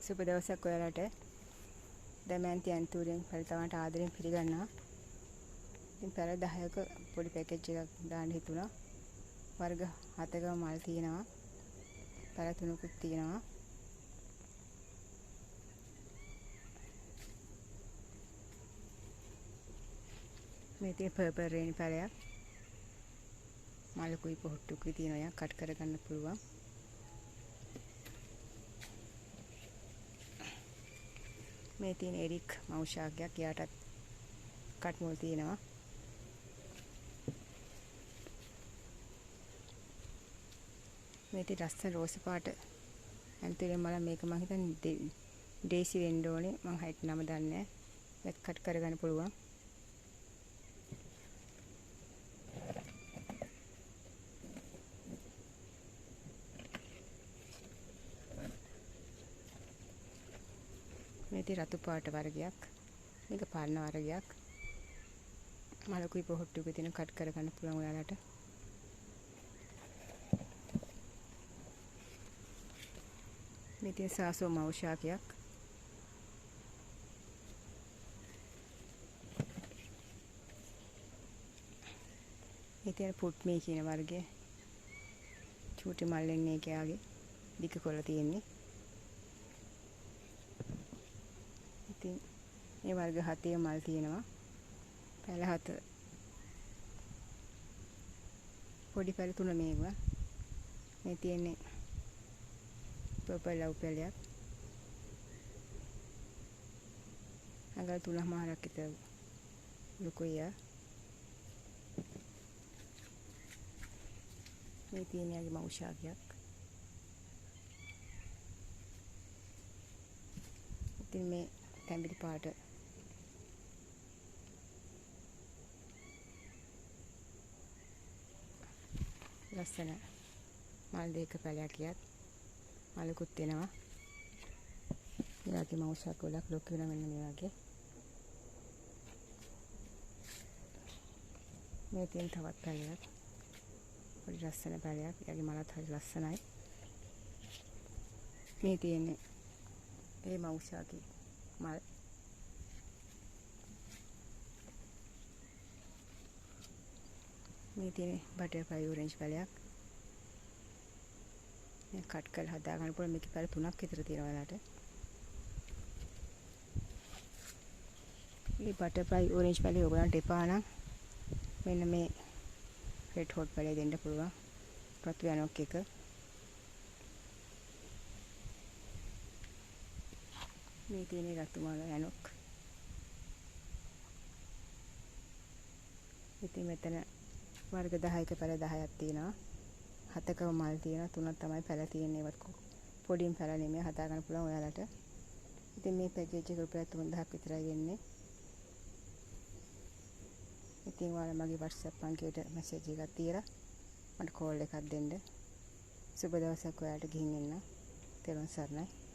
සුබ දවසක් ඔයාලට. දමයන්ති ඇන්තූරියෙන් පැල තමන්ට ආදරයෙන් පිළිගන්නවා. ඉතින් පැල 10ක පොඩි පැකේජ් එකක් දාන්න හිතුණා. වර්ග 7කම මල් තියෙනවා. පැල 3කුත් තියෙනවා. මේ තියෙන පර්පල් රේනි පැලයක්. මලකුයි පොහට්ටුකුයි තියෙනවා. කට් කරගන්න පුළුවන්. මේ තියෙන එරික් මවුෂාගයක් යාටත් කට් මුල් තියෙනවා. මේ තියෙන ලස්සන රෝස පාට ඇන්තූරියම් මල මේක මම හිතන්නේ ඩේසි වෙන්න ඕනේ. මම හයිට් නම දන්නේ නැහැ. මේක කට් කරගන්න පුළුවන්. මේ තියෙන රතු පාට වර්ගයක්. මේක පරණ වර්ගයක්. මලකුයි පොහට්ටුකුයි තියෙන කට් කරගන්න පුළුවන් ඔයාලට. මේ තියෙන සාසෝ මවුෂාකයක්. මේ තියෙන පුට්මී කියන වර්ගය. චූටි මල්ලෙන් එකයාගේ දිග කොළ තියෙන්නේ. ඉතින් මේ වර්ග 7 මල් තියෙනවා. පැල 7 පොඩි පැල 3 මේවා. මේ තියෙන්නේ පර්පල් ලව් පැලයක්. අඟල් 3මාරක් විතර ලොකුයි. මේ තියෙන යාගේ මවුෂාගයක්. ඉතින් මේ තැඹිලි පාට ලස්සන මල් දෙක පැලයක් කියත් මලකුත් වෙනවා. යාගේ මවුෂාක ගොඩක් ලොකු වෙනවා මෙන්න මේ වගේ. මේ තියෙන තවත් පැලයක්. පොඩි ලස්සන පැලයක්. යාගේ මලත් හරි ලස්සනයි. මේ තියෙන්නේ ඒ මවුෂාගේ මල්. මේ තියෙන්නේ බටර්ෆ්ලයි ඔරෙන්ජ් පැලයක්. මේ කට් කරලා හදා ගන්න පුළුවන්. මේකේ පැල 3ක් විතර තියෙනවා ඔයාලට. මේ බටර්ෆ්ලයි ඔරෙන්ජ් පැලේ ඔයගලන්ට එපා නම් මෙන්න මේ රෙඩ් හොට් පැලේ දෙන්න පුළුවන්. රතු යනොක් එක. මේ තියෙන්නේ රතු මල යනොක්. ඉතින් මෙතන වර්ග 10ක පැල 10ක් තියෙනවා. 7කම මල් තියෙනවා. 3ක් තමයි පැල තියෙන්නේ. ඒවත් පොඩිම පැල නෙමෙයි. හදා ගන්න පුළුවන් ඔයාලට. ඉතින් මේ පැකේජ් එක රුපියල් 3000ක් විතරයි වෙන්නේ. ඉතින් ඔයාලා මගේ WhatsApp අංකයට මැසේජ් එකක් තියලා මට කෝල් එකක් දෙන්න. සුබ දවසක් ඔයාලට ගිහින් එන්න. තෙරුවන් සරණයි.